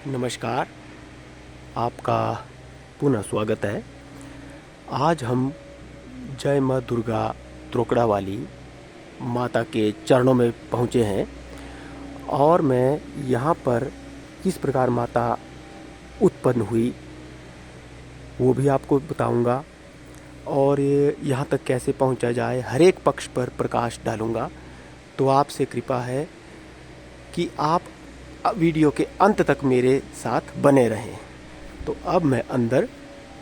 नमस्कार, आपका पुनः स्वागत है। आज हम जय माँ दुर्गा त्रोकड़ा वाली माता के चरणों में पहुँचे हैं और मैं यहाँ पर किस प्रकार माता उत्पन्न हुई वो भी आपको बताऊंगा और यहाँ तक कैसे पहुँचा जाए हर एक पक्ष पर प्रकाश डालूंगा। तो आपसे कृपा है कि आप वीडियो के अंत तक मेरे साथ बने रहें। तो अब मैं अंदर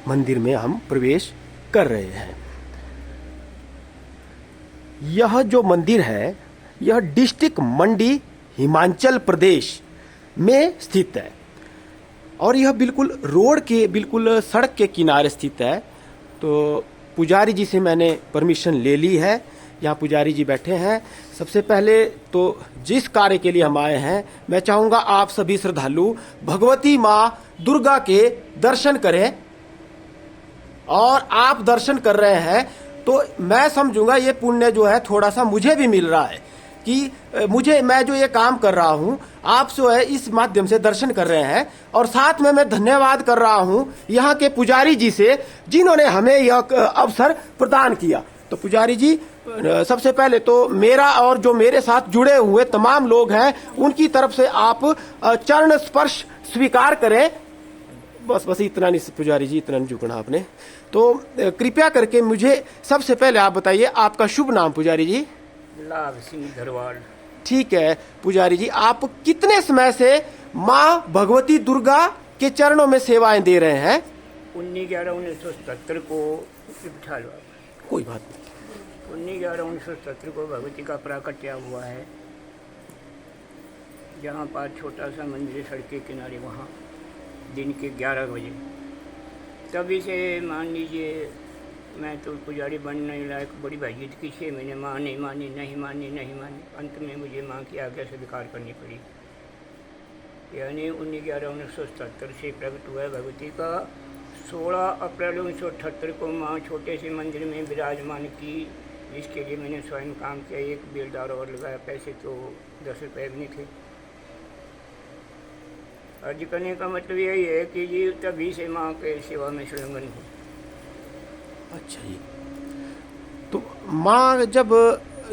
मंदिर में हम प्रवेश कर रहे हैं। यह जो मंदिर है यह डिस्ट्रिक्ट मंडी हिमाचल प्रदेश में स्थित है और यह बिल्कुल रोड के बिल्कुल सड़क के किनारे स्थित है। तो पुजारी जी से मैंने परमिशन ले ली है। यहाँ पुजारी जी बैठे हैं। सबसे पहले तो जिस कार्य के लिए हम आए हैं मैं चाहूँगा आप सभी श्रद्धालु भगवती माँ दुर्गा के दर्शन करें। और आप दर्शन कर रहे हैं तो मैं समझूंगा ये पुण्य जो है थोड़ा सा मुझे भी मिल रहा है कि मैं जो ये काम कर रहा हूँ आप जो है इस माध्यम से दर्शन कर रहे हैं। और साथ में मैं धन्यवाद कर रहा हूँ यहाँ के पुजारी जी से जिन्होंने हमें यह अवसर प्रदान किया। तो पुजारी जी सबसे पहले तो मेरा और जो मेरे साथ जुड़े हुए तमाम लोग हैं उनकी तरफ से आप चरण स्पर्श स्वीकार करें। बस इतना नहीं पुजारी जी, इतना नहीं झुकना आपने। तो कृपया करके मुझे सबसे पहले आप बताइए आपका शुभ नाम पुजारी जी। लाभ सिंह धरवाड़। ठीक है पुजारी जी, आप कितने समय से माँ भगवती दुर्गा के चरणों में सेवाएं दे रहे हैं? 19/11/1977 को बिठा लो। कोई बात नहीं। 19/11/1977 को भगवती का प्राकट्य हुआ है। जहाँ पर छोटा सा मंदिर सड़क के किनारे, वहाँ दिन के 11 बजे। तभी से मान लीजिए मैं तो पुजारी बनने लायक बड़ी भाईजीत की 6 महीने माँ नहीं मानी। अंत में मुझे माँ की आज्ञा स्वीकार करनी पड़ी। यानी 19/11/1977 से प्रकट हुआ है भगवती का। 16 अप्रैल 1978 को माँ छोटे से मंदिर में विराजमान की, जिसके लिए मैंने स्वयं काम किया। एक बेलदार और लगाया। पैसे तो 10 रुपये भी नहीं थे। अर्ज करने का मतलब यही है कि जी तभी से माँ के सेवा में संलग्न हूँ। अच्छा जी। तो माँ जब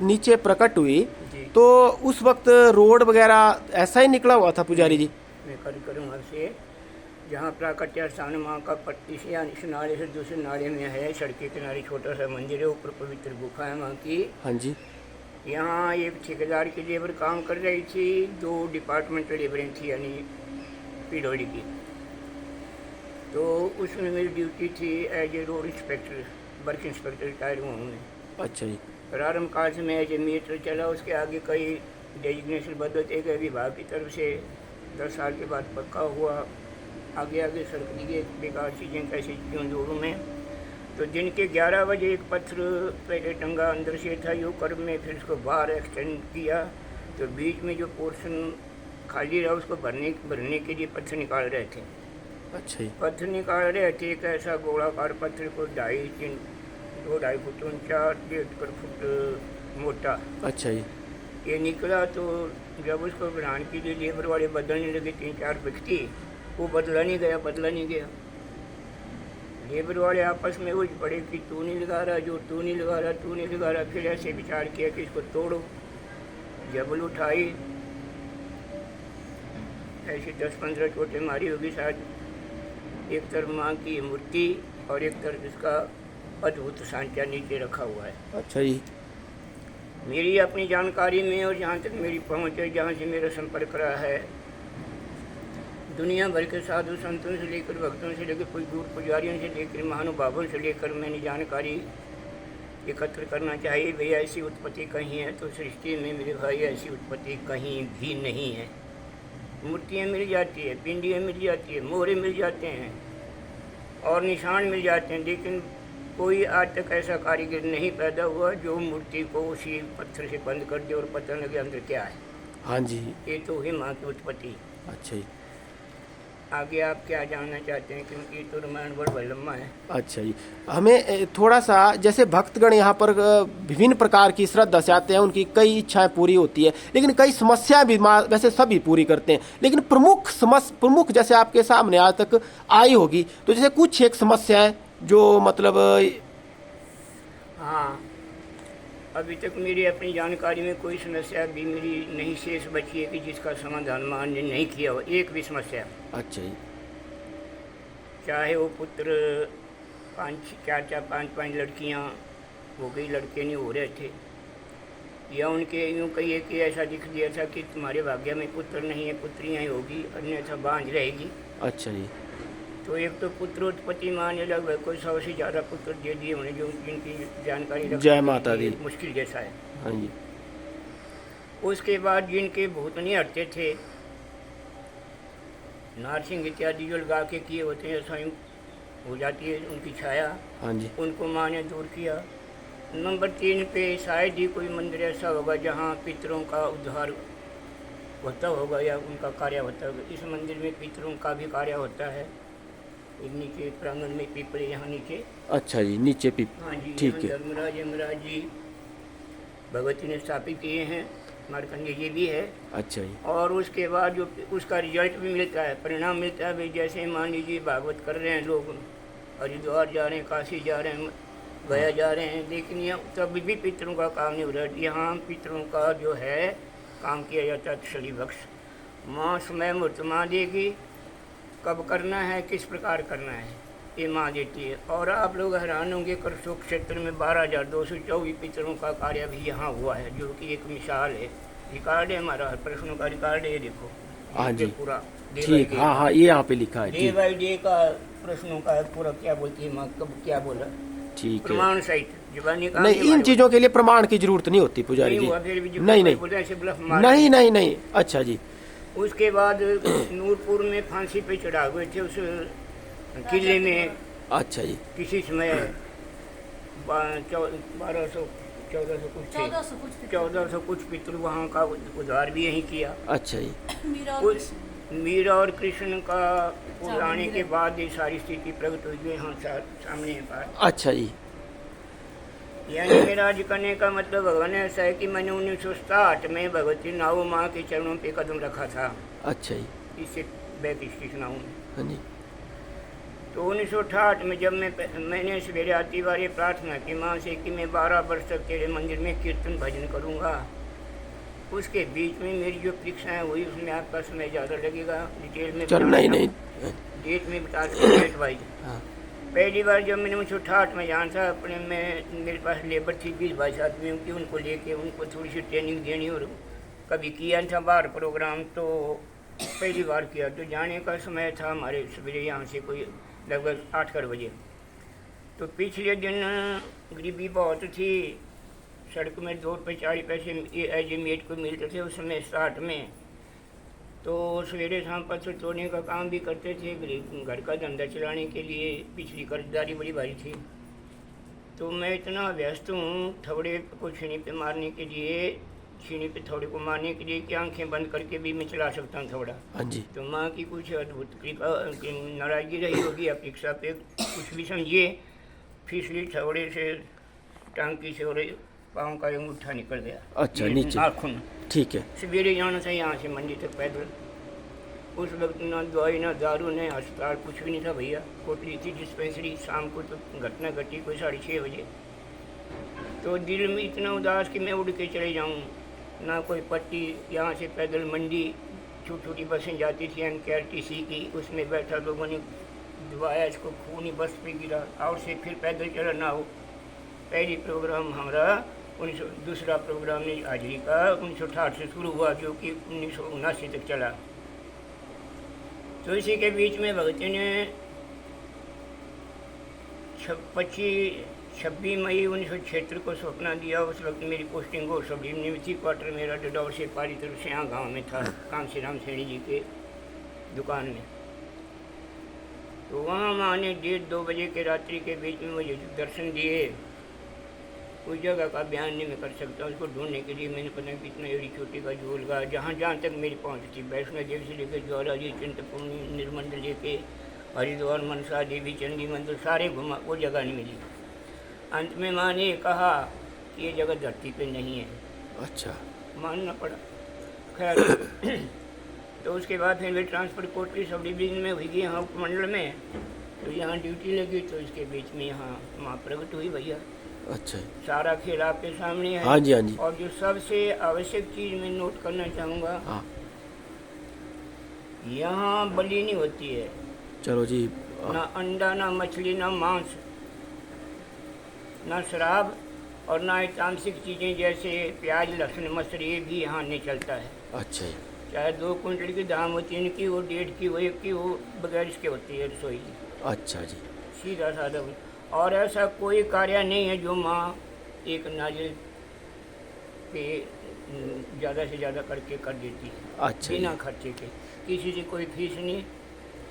नीचे प्रकट हुई तो उस वक्त रोड वगैरह ऐसा ही निकला हुआ था पुजारी जी? मैं करूँगा से जहाँ प्राकट्य स्थान माँ का पट्टी से इस नाले से दूसरे नाले में है, सड़क के किनारे छोटा सा मंदिर है, ऊपर पवित्र गुफा है माँ की। हाँ जी। यहाँ एक ठेकेदार की लेबर काम कर रही थी, 2 डिपार्टमेंटल लेबरें थी, यानी पीडब्ल्यूडी की। तो उसमें मेरी ड्यूटी थी as a road inspector, work inspector retire हुआ हूँ मैं। अच्छा जी। प्रारंभ काल से मैं एज ए मीटर चला। उसके आगे कई डेजिग्नेशन बदलते गए विभाग की तरफ से। 10 साल के बाद पक्का हुआ। आगे सड़क दिए बेकार चीज़ें कैसे क्यों जोड़ूँ मैं। तो दिन के 11 बजे एक पत्थर पहले टंगा अंदर से था यूँ कर्व में, फिर उसको बाहर एक्सटेंड किया। तो बीच में जो पोर्शन खाली रहा उसको भरने के लिए पत्थर निकाल रहे थे। अच्छा जी। पत्थर निकाल रहे थे एक ऐसा गोलाकार पत्थर को 2.5 फुट ऊंचा, 1.5 फुट मोटा। अच्छा जी। ये निकला तो जब उसको बनाने के लिए लेबर वाले बदलने लगे 3-4 व्यक्ति, वो बदला नहीं गया। लेबर वाले आपस में उलझ पड़े कि तू नहीं लगा रहा। फिर ऐसे विचार किया कि इसको तोड़ो। जबल उठाई, ऐसे 10-15 चोटें मारी होगी शायद। एक तरफ माँ की मूर्ति और एक तरफ इसका अद्भुत सांचा नीचे रखा हुआ है। अच्छा जी। मेरी अपनी जानकारी में और जहाँ तक मेरी पहुँच है, जहाँ से मेरा संपर्क रहा है, दुनिया भर के साधु संतों से लेकर भक्तों से लेकर कोई दूर पुजारियों से लेकर महानुभावों से लेकर मैंने जानकारी एकत्र करना चाहिए। भैया ऐसी उत्पत्ति कहीं है तो सृष्टि में मेरे भाई ऐसी उत्पत्ति कहीं भी नहीं है। मूर्तियाँ मिल जाती है, पिंडियाँ मिल जाती है, मोहरे मिल जाते हैं और निशान मिल जाते हैं, लेकिन कोई आज तक ऐसा कारीगर नहीं पैदा हुआ जो मूर्ति को उसी पत्थर से बंद कर दे और पता लगे अंदर क्या है। हाँ जी। ये तो है माँ की उत्पत्ति। अच्छा जी। आगे आप क्या जानना चाहते हैं, क्योंकि तो रामायण बड़ा लम्बा है। अच्छा जी, हमें थोड़ा सा, जैसे भक्तगण यहाँ पर विभिन्न प्रकार की श्रद्धा से आते हैं, उनकी कई इच्छाएं पूरी होती है, लेकिन कई समस्याएं भी वैसे सभी पूरी करते हैं, लेकिन प्रमुख जैसे आपके सामने आज तक आई होगी, तो जैसे कुछ एक समस्याएं जो मतलब हाँ, अभी तक मेरी अपनी जानकारी में कोई समस्या भी मेरी नहीं शेष बची है कि जिसका समाधान मान ने नहीं किया हो, एक भी समस्या। अच्छा जी, चाहे वो पुत्र 5 लड़कियां हो गई, लड़के नहीं हो रहे थे, या उनके यूँ कहिए कि ऐसा दिख दिया था कि तुम्हारे भाग्य में पुत्र नहीं है, पुत्रियाँ ही होगी, अन्यथा बांझ रहेगी। अच्छा जी, तो एक तो पुत्रोत्पत्ति माने लगभग कोई 100 से ज़्यादा पुत्र दे दिए उन्हें, जो जिनकी जानकारी जय माता दी, मुश्किल जैसा है। हाँ जी। उसके बाद जिनके भूत नहीं हटते थे, नारसिंह इत्यादि जो लगा के किए होते हैं, स्वयं हो जाती है उनकी छाया, हाँ जी, उनको माँ ने दूर किया। नंबर 3 पे शायद ही कोई मंदिर ऐसा होगा जहाँ पितरों का उद्धार होता होगा या उनका कार्य होता होगा। इस मंदिर में पितरों का भी कार्य होता है। नीचे प्रांगण में पीपल, यहाँ नीचे। अच्छा जी, नीचे हाँ जी, ठीक है। धर्मराज यमराज जी भगवती ने स्थापित किए हैं, मार्कंडेय जी भी है। अच्छा जी, और उसके बाद जो उसका रिजल्ट भी मिलता है, परिणाम मिलता है। भाई जैसे मान लीजिए भागवत कर रहे हैं लोग, हरिद्वार जा रहे हैं, काशी जा रहे हैं, गया जा रहे हैं, लेकिन यहाँ तब भी पितरों का काम नहीं हो रहा। यहाँ पितरों का जो है काम किया जाता है तसल्ली बख्श। माँ समय मुहूर्त माँ देगी, कब करना है, किस प्रकार करना है, ये माँ देती है। और आप लोग हैरान होंगे, करसोग क्षेत्र में 12,224 पितरों का कार्य भी यहाँ हुआ है, जो कि एक मिसाल है। रिकॉर्ड है हमारा, हर प्रश्नों का रिकॉर्ड है, ये देखो। हाँ जी, पूरा ठीक, हाँ हाँ, ये यहाँ पे लिखा है, डे बाई डे का प्रश्नों का पूरा क्या बोलती है माँ, कब क्या बोला, ठीक है। प्रमाण सहित जुबानी का नहीं, इन चीजों के लिए प्रमाण की जरूरत नहीं होती पुजारी जी। नहीं नहीं नहीं नहीं नहीं। अच्छा जी। उसके बाद नूरपुर में फांसी पे चढ़ा हुए थे उस किले में। अच्छा जी। किसी समय 1200 1400 कुछ पितृ वहाँ का उद्धार भी यही किया। अच्छा जी। मीरा और कृष्ण का लाने के बाद ये सारी स्थिति प्रकट हुई है यहाँ सामने है। अच्छा जी। यानी मेरा आज करने का मतलब भगवान ऐसा है कि मैंने 1967 में भगवती नाऊ माँ के चरणों पे कदम रखा था। अच्छा जी। इससे बैक स्टेशन नाऊ में। हाँ जी। तो 1968 में जब मैंने सवेरे आती बार प्रार्थना की माँ से कि मैं 12 वर्ष तक तेरे मंदिर में कीर्तन भजन करूँगा। उसके बीच में मेरी जो परीक्षाएँ हुई उसमें आपका समय ज़्यादा लगेगा, डिटेल में चल नहीं डेट में बता सकते डेट वाइज। पहली बार जब मैंने 1968 में जाना था अपने में, मेरे पास लेबर थी 20-22 आदमियों की, उनको लेके उनको थोड़ी सी ट्रेनिंग देनी, और कभी किया था बाहर प्रोग्राम, तो पहली बार किया। तो जाने का समय था हमारे सवेरे यहाँ से कोई लगभग 8 बजे। तो पिछले दिन गरीबी बहुत थी, सड़क में 2 रुपये 40 पैसे एज ए मेट को मिलते थे उस समय 60 में। तो सवेरे शाम पत्थर तोड़ने का काम भी करते थे, घर का धंधा चलाने के लिए। पिछली कर्जदारी बड़ी भारी थी। तो मैं इतना व्यस्त हूँ थोड़े को छीनी पे मारने के लिए, छीनी पे थोड़े को मारने के लिए कि आंखें बंद करके भी मैं चला सकता हूँ थोड़ा। हाँ जी। तो माँ की कुछ अद्भुत कृपा नाराज़गी रही होगी, अपेक्षा पे कुछ भी समझिए। फिसली थोड़े से टांकी से और पाँव का अंगूठा निकल गया। अच्छा, नीचे नाखून। ठीक है। सवेरे जाना था यहाँ से मंडी तक पैदल। उस वक्त ना दवाई ना दारू ना अस्पताल, कुछ भी नहीं था भैया। कोटली थी डिस्पेंसरी। शाम को तो घटना घटी कोई 6:30 बजे। तो दिल में इतना उदास कि मैं उड़ के चले जाऊँ, ना कोई पट्टी। यहाँ से पैदल मंडी, छोटी छोटी बसें जाती थी NKRTC की, उसमें बैठा लोगों ने दबाया इसको, खून ही बस पे गिरा। और से फिर पैदल चला ना हो। पहली प्रोग्राम हमारा दूसरा प्रोग्राम ने हाजिरी का 1968 से शुरू हुआ, जो कि 1979 तक चला। तो इसी के बीच में भगवती ने 26 मई 1976 को सपना दिया। उस वक्त मेरी पोस्टिंग हो सब निमित्ती क्वार्टर मेरा डडौर से पारी तरफ से यहाँ गाँव में था, कांसी राम सैनी जी के दुकान में। तो वहाँ माँ ने 1:30-2 बजे के रात्रि के बीच में मुझे दर्शन दिए। उस जगह का बयान नहीं मैं कर सकता। उसको ढूंढने के लिए मैंने पता नहीं कितना एड़ी चोटी का झोल का जहाँ जहाँ तक मेरी पहुँच थी, वैष्णो देवी से लेकर ज्वाला जी, चिंतपूर्णी, निर्मंड लेके हरिद्वार, मनसा देवी, चंडी मंदिर सारे घुमा, वो जगह नहीं मिली। अंत में माँ ने कहा कि ये जगह धरती पे नहीं है। अच्छा। मानना पड़ा। खैर तो उसके बाद फिर वे ट्रांसफर कोर्ट की सब डिवीजन में हुई, यहाँ उपमंडल में, तो यहाँ ड्यूटी लगी, तो इसके बीच में यहाँ माँ प्रकट हुई भैया। अच्छा। सारा खेल आपके सामने है। हाँ जी, हाँ जी। और जो सबसे आवश्यक चीज मैं नोट करना चाहूँगा, हाँ, यहाँ बलि नहीं होती है, चलो जी। ना अंडा, ना मछली, ना मांस, ना शराब, और ना ही तामसिक चीज़ें जैसे प्याज, लहसुन, मसर, ये भी यहाँ नहीं चलता है। अच्छा जी। चाहे 2 कुंटल की दाम होती है इनकी, वो 1.5 की, वो 1 की, वो बगैर इसके होती है रसोई की। अच्छा जी। सीधा साधा। और ऐसा कोई कार्य नहीं है जो माँ एक नारियल पे ज़्यादा से ज़्यादा करके कर देती है। अच्छा बिना जी। खर्चे के, किसी से कोई फीस नहीं,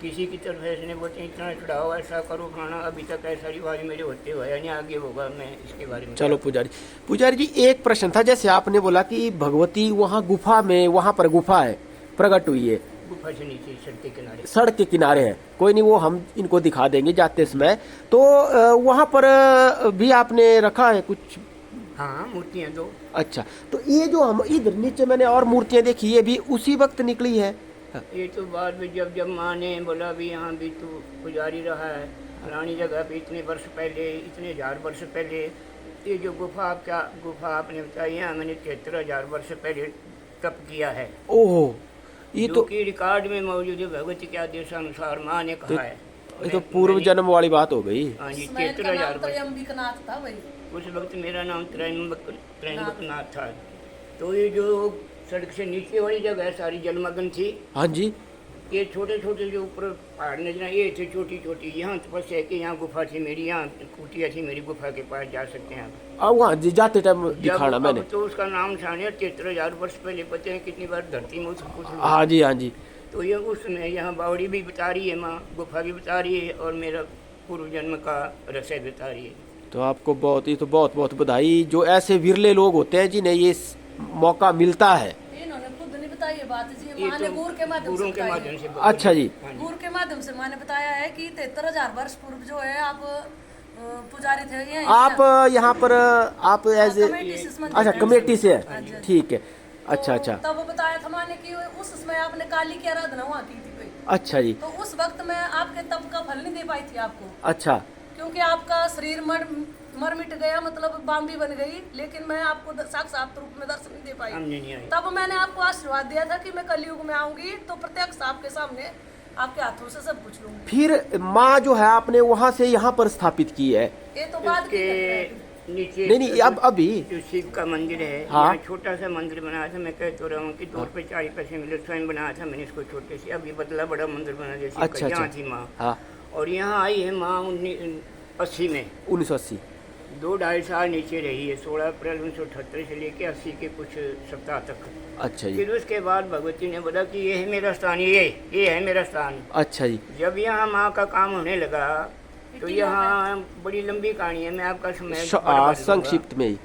किसी की तरफ ऐसे नहीं बोलते इतना चढ़ाओ, ऐसा करो खाना। अभी तक ऐसा रिवाज मेरे होते हुए, यानी आगे होगा, मैं इसके बारे में। चलो पुजारी जी, एक प्रश्न था। जैसे आपने बोला कि भगवती वहाँ गुफा में, वहाँ पर गुफा है, प्रकट हुई है, गुफा से नीचे सड़क के किनारे। सड़क के किनारे है। कोई नहीं, वो हम इनको दिखा देंगे जाते समय। तो वहाँ पर भी आपने रखा है कुछ? हाँ, मूर्तियाँ 2। अच्छा, तो ये जो हम इधर नीचे मैंने और मूर्तियाँ देखी, ये भी उसी वक्त निकली है? ये तो बाद में जब माँ ने बोला भी यहाँ भी तू पुजारी रहा है फलानी जगह पे इतने वर्ष पहले, इतने 1000 वर्ष पहले, ये जो गुफा आपने बताई है, मैंने 73,000 वर्ष पहले तप किया है। ओह, ये जो तो कि रिकॉर्ड में मौजूद है। भगवती के आदेशानुसार माँ ने कहा है। ये तो पूर्व जन्म वाली बात हो गई। हाँ जी, उसमें इनका नाम 73,000 वर्ष। त्रयंबकनाथ था भाई। उस वक्त मेरा नाम त्रयंबकनाथ था। तो ये जो सड़क से नीचे वाली जगह सारी जलमग्न थी। हाँ जी। ये छोटे छोटे जो ऊपर पहाड़ नजर आए, ये थे छोटी छोटी। यहाँ तपस्या की, यहाँ गुफा थी मेरी, यहाँ कुटिया थी मेरी, गुफा के पास जा सकते हैं आप। वहाँ जाते टाइम दिखाना जब मैंने। अब तो उसका नाम शान है। 73,000 वर्ष पहले पता है कितनी बार धरती में कुछ। हाँ जी, हाँ जी। तो ये उसमें यहाँ बावड़ी भी बता रही है माँ, गुफा भी बता रही है, और मेरा पूर्व जन्म का रहस्य बता रही है। तो आपको बहुत बहुत बधाई। जो ऐसे विरले लोग होते हैं जिन्हें ये मौका मिलता है। इन्होंने खुद नहीं बताई ये बात जी, ये माँ ने तो गुरु के माध्यम गुरुओं से के बताई माध्यम है। से। अच्छा जी। हाँ जी। गुरु के माध्यम से माँ ने बताया है कि 73,000 वर्ष पूर्व जो है आप पुजारी थे ये। आप यहाँ पर आप एज ए, कमेटी से संबंधित अच्छा हैं। कमेटी से हाँ जी। है, ठीक है। अच्छा तो अच्छा। तब वो बताया था माँ ने कि उस समय आपने काली की आराधना वहाँ की थी भाई। अच्छा जी। तो उस वक्त मैं आपके तप का फल नहीं दे पाई थी आपको, अच्छा। क्योंकि आपका शरीर मर मिट गया, मतलब बाम्बी बन गई, लेकिन मैं आपको साक्षात रूप में दर्शन नहीं दे पाई। हमने नहीं आई। तब मैंने आपको आशीर्वाद दिया था कि मैं कलयुग में आऊंगी तो प्रत्यक्ष आपके सामने आपके हाथों से सब कुछ लूंगी। फिर माँ जो है आपने वहाँ से यहाँ पर स्थापित की है? ये तो बात की इसके घटना है। नीचे नहीं, अब अभी जो शिव का मंदिर है, हाँ। यहाँ छोटा सा मंदिर बनाया था। मैं कह तो रहा हूँ कि 2 रुपये 4 पैसे मिले, स्वयं बनाया था मैंने इसको छोटे से। अब ये बदला बड़ा मंदिर बना दिया। अच्छा यहाँ अच्छा। थी माँ, हाँ, और यहाँ आई है माँ 1980 में। 1980। 2-2.5 साल नीचे रही है। 16 अप्रैल 1978 से लेके 80 के कुछ सप्ताह तक। अच्छा जी। फिर उसके बाद भगवती ने बोला कि ये है मेरा स्थान, ये है मेरा स्थान। अच्छा जी। जब यहाँ माँ का काम होने लगा तो यहाँ बड़ी लंबी कहानी है, मैं आपका समय बर्बाद करूंगा। संक्षिप्त में ही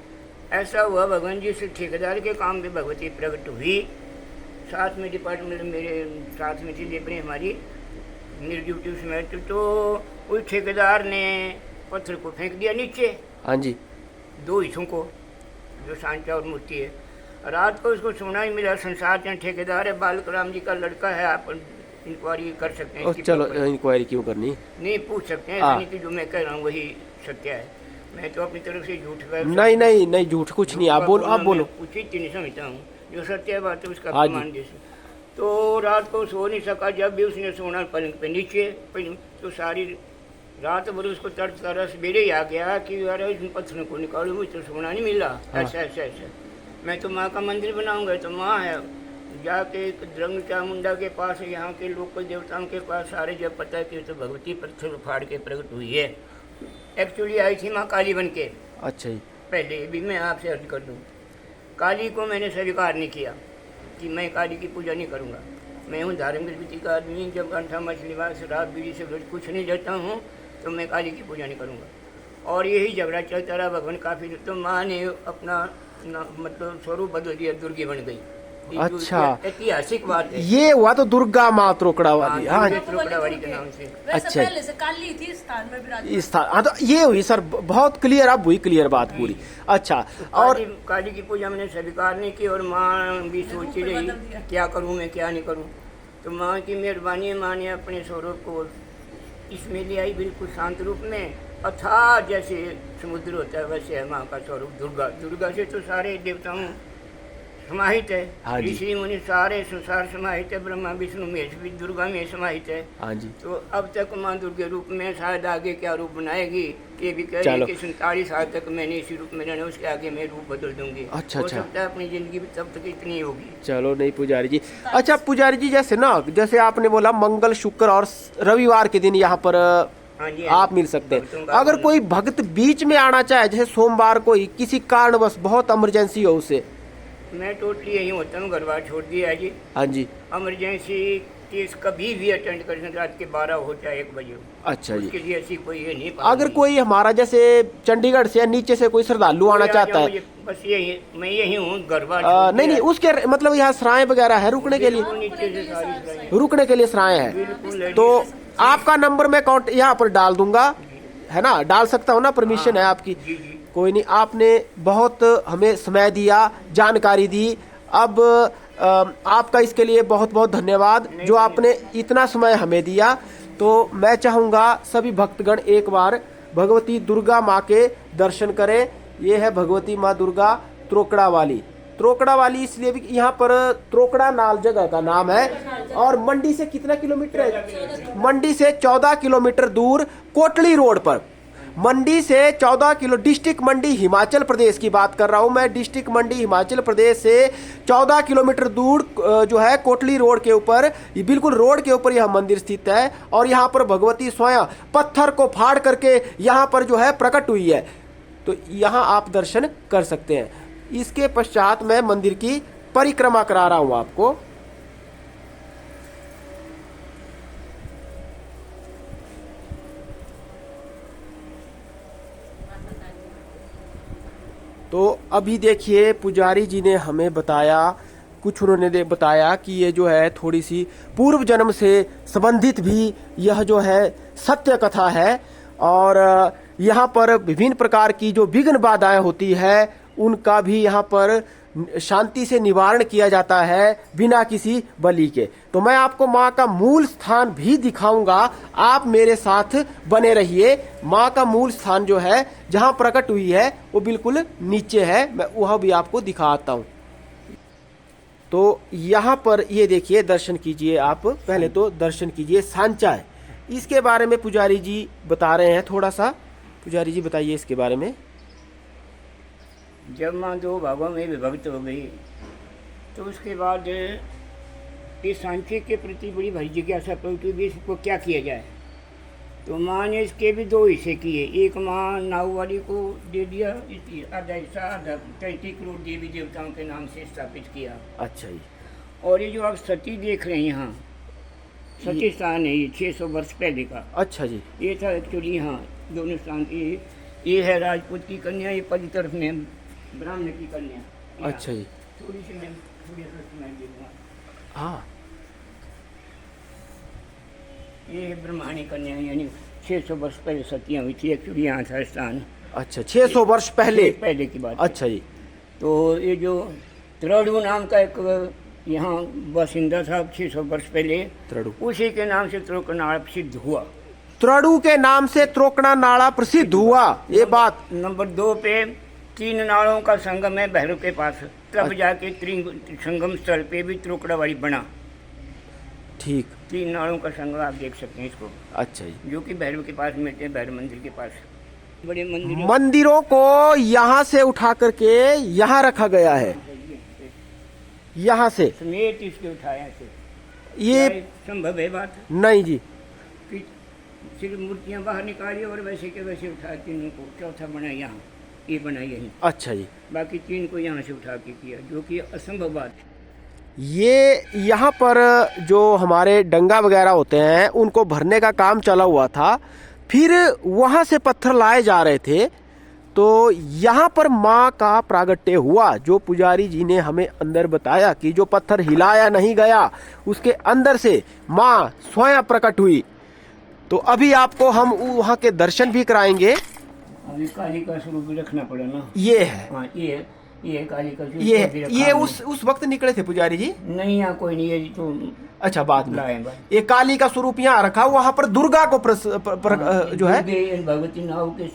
ऐसा हुआ, भगवान जी से ठेकेदार के काम पे भगवती प्रकट हुई। साथ में डिपार्टमेंट मेरे साथ में थी लेबरें हमारी, मेरी ड्यूटी उसमें। तो उस ठेकेदार ने पत्थर को फेंक दिया नीचे, हाँ जी। 2 हिस्सों को, जो सांचा और मूर्ति है। रात को उसको सोना ही मिला। संसार चंद ठेकेदार है, बालक राम जी का लड़का है। आप इंक्वायरी कर सकते हैं इसकी चलो प्रॉपर। इंक्वायरी क्यों करनी? नहीं, पूछ सकते हैं। हाँ। यानी कि जो मैं कह रहा हूँ वही सत्य है। मैं तो अपनी तरफ से झूठ का नहीं झूठ कुछ नहीं। आप बोलो। उचित नहीं समझता हूँ। जो सत्य है बात है उसका हाँ जी। प्रमाण जैसे। तो रात को सो नहीं सका। जब भी उसने सोना पलंग पे नीचे, तो सारी रात भर उसको तड़का सवेरे ही आ गया कि यार इन पत्थरों को निकालो, मुझे तो सोना नहीं मिला। हाँ। ऐसा मैं तो माँ का मंदिर बनाऊंगा। तो माँ है, जाके द्रंग चामुंडा के पास, यहाँ के लोकल देवताओं के पास सारे जब पता कि तो भगवती पत्थर फाड़ के प्रकट हुई है। एक्चुअली आई थी माँ काली बन के। अच्छा जी। पहले भी मैं आपसे अर्ज कर दूँ, काली को मैंने स्वीकार नहीं किया कि मैं काली की पूजा नहीं करूँगा। मैं हूँ धार्मिक वृत्ति का आदमी। जब अंठा मछली शराब बीड़ी से कुछ नहीं लेता हूँ तो मैं काली की पूजा नहीं करूँगा। और यही झगड़ा चलता रहा भगवान काफी तो माँ ने अपना मतलब स्वरूप बदल दिया, दुर्गी बन गई। ये जो अच्छा। ऐतिहासिक बात है। ये हुआ तो दुर्गा माँ त्रोकड़ा वाली। हाँ दुर्गा त्रोकड़ावाली के नाम से। वैसे अच्छा। पहले से काली थी, इस स्थान में विराजमान। इस हाँ तो ये हुई सर, बहुत क्लियर, अब हुई क्लियर बात पूरी। अच्छा। और काली की पूजा मैंने स्वीकार नहीं की और माँ भी सोची रही क्या करूँ मैं क्या नहीं करूँ। तो माँ की मेहरबानी, माँ ने अपने स्वरूप को इसमें ले आई, बिल्कुल शांत रूप में। अथाह जैसे समुद्र होता है वैसे है माँ का स्वरूप दुर्गा। दुर्गा से तो सारे देवताओं समाहित है। हाँ जी। ऋषि मुनि सारे संसार समाहित है। ब्रह्मा विष्णु महेश भी दुर्गा में समाहित है। हाँ जी। तो अब तक माँ दुर्गा रूप में, शायद आगे क्या रूप बनाएगी ये भी कह रही है कि 47 साल तक मैंने इसी रूप में रहना, उसके आगे मैं रूप बदल दूंगी। अच्छा, हो अच्छा। सकता है अपनी जिंदगी भी तब तक इतनी होगी। चलो नहीं पुजारी जी। अच्छा पुजारी जी, जैसे ना, जैसे आपने बोला मंगल, शुक्र और रविवार के दिन यहाँ पर हाँ जी, आप मिल सकते भक्तों हैं। का अगर आगमन। कोई भक्त बीच में आना चाहे, जैसे सोमवार को ही किसी कारणवश बहुत इमरजेंसी हो उसे। मैं टोटली यही होता हूँ, घर बार छोड़ दिया है जी। हाँ जी। इमरजेंसी केस कभी भी अटेंड कर सकते, रात के 12 हो चाहे 1 बजे हो। अच्छा जी। उसके लिए ऐसी कोई ये नहीं। अगर कोई हमारा जैसे चंडीगढ़ से या नीचे से कोई श्रद्धालु आना चाहता है, बस यही मैं यही हूँ, घर बार नहीं नहीं, उसके मतलब यहाँ सराय वगैरह है रुकने के लिए? नीचे से सारी रुकने के लिए सराय है। बिल्कुल। तो आपका नंबर मैं यहाँ पर डाल दूंगा, है ना? डाल सकता हूँ ना? परमिशन है आपकी? जी जी। कोई नहीं, आपने बहुत हमें समय दिया, जानकारी दी। अब आपका इसके लिए बहुत बहुत धन्यवाद, जो आपने इतना समय हमें दिया। तो मैं चाहूँगा सभी भक्तगण एक बार भगवती दुर्गा माँ के दर्शन करें। ये है भगवती माँ दुर्गा त्रोकड़ा वाली। त्रोकड़ा वाली इसलिए भी यहाँ पर त्रोकड़ा नाल जगह का नाम है। और मंडी से कितना किलोमीटर है? मंडी से 14 किलोमीटर दूर कोटली रोड पर, मंडी से 14 किलो, डिस्ट्रिक्ट मंडी हिमाचल प्रदेश की बात कर रहा हूं मैं। डिस्ट्रिक्ट मंडी हिमाचल प्रदेश से 14 किलोमीटर दूर जो है कोटली रोड के ऊपर, ये बिल्कुल रोड के ऊपर यह मंदिर स्थित है। और यहाँ पर भगवती स्वयं पत्थर को फाड़ करके यहाँ पर जो है प्रकट हुई है। तो यहाँ आप दर्शन कर सकते हैं। इसके पश्चात मैं मंदिर की परिक्रमा करा रहा हूं आपको। तो अभी देखिए पुजारी जी ने हमें बताया, कुछ उन्होंने बताया कि ये जो है थोड़ी सी पूर्व जन्म से संबंधित भी यह जो है सत्य कथा है। और यहाँ पर विभिन्न प्रकार की जो विघ्न बाधाएं होती है उनका भी यहाँ पर शांति से निवारण किया जाता है बिना किसी बलि के। तो मैं आपको माँ का मूल स्थान भी दिखाऊंगा, आप मेरे साथ बने रहिए। माँ का मूल स्थान जो है जहाँ प्रकट हुई है वो बिल्कुल नीचे है, मैं वह भी आपको दिखाता हूँ। तो यहाँ पर ये देखिए, दर्शन कीजिए आप। पहले तो दर्शन कीजिए सांचा है, इसके बारे में पुजारी जी बता रहे हैं थोड़ा सा। पुजारी जी बताइए इसके बारे में। जब माँ 2 भागों में विभक्त हो गई तो उसके बाद इस सांचे के प्रति बड़ी भारी जिज्ञासा प्रकट हुई, इसको क्या किया जाए। तो माँ ने इसके भी 2 हिस्से किए। एक माँ नाव वाली को दे दिया, आधा हिस्सा, आधा 33 करोड़ देवी देवताओं के नाम से स्थापित किया। अच्छा जी। और ये जो आप सती देख रहे हैं यहाँ, सती स्थान है ये 600 वर्ष पहले का। अच्छा जी। ये था एक्चुअली यहाँ दोनों स्थान। ये है राजपूत की कन्या, ये पद तरफ में ब्राह्मण की कन्या। अच्छा जी। थोड़ी सी मैं दूंगा। हाँ, ये है ब्रह्माणी कन्या, यानी 600 वर्ष पहले सतियाँ हुई थी। एक्चुअली यहाँ था स्थान। अच्छा, 600 वर्ष पहले की बात। अच्छा जी। तो ये जो त्रडू नाम का एक यहाँ बासिंदा था 600 वर्ष पहले, त्रडू, उसी के नाम से त्रोकनाल सिद्ध हुआ। त्रडू के नाम से त्रोकड़ा नाला प्रसिद्ध हुआ, ये बात। नंबर 2 पे 3 नालों का संगम है भैरव के पास, तब जाके संगम स्थल पे भी त्रोकड़ावाड़ी बना। ठीक। 3 नालों का संगम आप देख सकते हैं इसको। अच्छा जी। जो कि भैरव के पास मिलते हैं, भैरव मंदिर के पास। बड़े मंदिरों को यहाँ से उठा करके यहाँ रखा गया है, यहाँ से समेत इसके उठाया से। ये संभव है बात? नहीं जी। कि सिर्फ मूर्तियाँ बाहर निकाली और वैसे के वैसे उठा, तीनों को चौथा बना यहाँ, ये बना यहीं। अच्छा जी। बाकी 3 को यहाँ से उठा के किया, जो कि असंभव बात है। ये यहाँ पर जो हमारे डंगा वगैरह होते हैं उनको भरने का काम चला हुआ था। फिर वहां से पत्थर लाए जा रहे थे तो यहाँ पर माँ का प्रागट्य हुआ। जो पुजारी जी ने हमें अंदर बताया कि जो पत्थर हिलाया नहीं गया उसके अंदर से माँ स्वयं प्रकट हुई। तो अभी आपको हम वहाँ के दर्शन भी कराएंगे। अभी काली का स्वरूप भी रखना पड़ा ना। ये है, हाँ ये काली का स्वरूप ये भी रखा ये हमने। उस वक्त निकले थे पुजारी जी? नहीं, यहाँ कोई नहीं है तो अच्छा, बाद में लाए भाई। ये काली का स्वरूप यहाँ रखा, वहां पर दुर्गा को जो है दुर्गे भगवती नाव के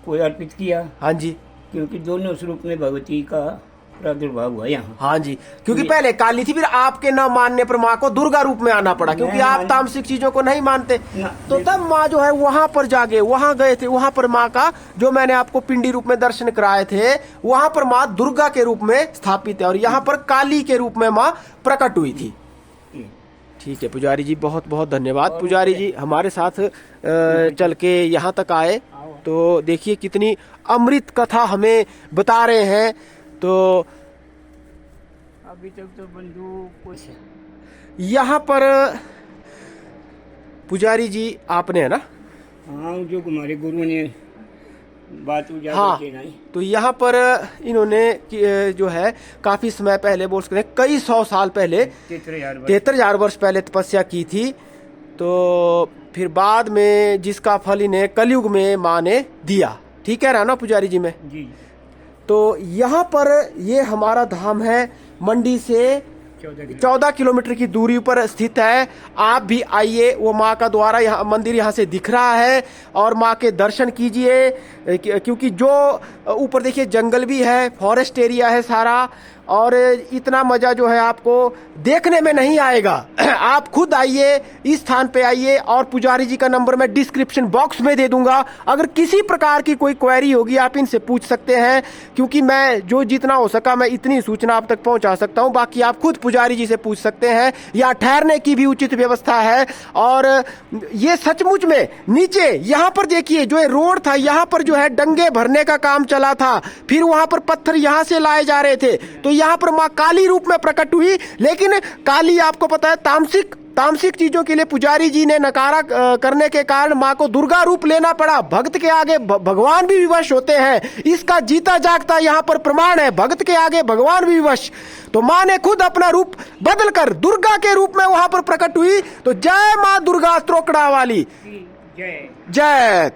कोई अर्पित किया। हाँ जी, क्योंकि दोनों स्वरूप में भगवती का प्रादुर्भाव हुआ यहाँ। हाँ जी, क्योंकि पहले काली थी, फिर आपके न मानने पर माँ को दुर्गा रूप में आना पड़ा, क्योंकि आप तामसिक चीजों को नहीं मानते। तो तब माँ जो है वहां पर जागे, वहां गए थे, वहां पर माँ का जो मैंने आपको पिंडी रूप में दर्शन कराए थे, वहां पर माँ दुर्गा के रूप में स्थापित है और यहाँ पर काली के रूप में माँ प्रकट हुई थी। ठीक है पुजारी जी, बहुत बहुत धन्यवाद। पुजारी जी हमारे साथ चल के यहाँ तक आए तो देखिए कितनी अमृत कथा हमें बता रहे हैं। तो अभी तक तो बंधु कुछ यहाँ पर पुजारी जी आपने है ना, हाँ जो हमारे गुरु ने बात उजागर हाँ, की नहीं। तो यहाँ पर इन्होंने जो है काफी समय पहले, बोल सकते हैं कई 100 साल पहले, 73,000 वर्ष पहले तपस्या की थी। तो फिर बाद में जिसका फल इन्हें कलयुग में माँ ने दिया। ठीक है ना पुजारी जी में? जी। तो यहाँ पर ये हमारा धाम है, मंडी से 14 किलोमीटर की दूरी पर स्थित है। आप भी आइए, वो माँ का द्वारा यहाँ मंदिर यहाँ से दिख रहा है और माँ के दर्शन कीजिए। क्योंकि जो ऊपर देखिए जंगल भी है, फॉरेस्ट एरिया है सारा, और इतना मजा जो है आपको देखने में नहीं आएगा। आप खुद आइए, इस स्थान पे आइए, और पुजारी जी का नंबर मैं डिस्क्रिप्शन बॉक्स में दे दूंगा। अगर किसी प्रकार की कोई क्वेरी होगी आप इनसे पूछ सकते हैं, क्योंकि मैं जो जितना हो सका मैं इतनी सूचना आप तक पहुंचा सकता हूं। बाकी आप खुद पुजारी जी से पूछ सकते हैं। या ठहरने की भी उचित व्यवस्था है। और ये सचमुच में नीचे यहाँ पर देखिए जो रोड था, यहाँ पर जो है डंगे भरने का काम चला था, फिर वहां पर पत्थर यहाँ से लाए जा रहे थे। तो यहाँ पर माँ काली रूप में प्रकट हुई। लेकिन काली आपको पता है तामसिक चीजों के लिए पुजारी जी ने नकारा करने के कारण माँ को दुर्गा रूप लेना पड़ा। भक्त के आगे भगवान भी विवश होते हैं, इसका जीता जागता यहाँ पर प्रमाण है। भक्त के आगे भगवान भी विवश। तो माँ ने खुद अपना रूप बदलकर दुर्गा के रूप में वहां पर प्रकट हुई। तो जय माँ दुर्गा त्रोकड़ा वाली, जय। जय।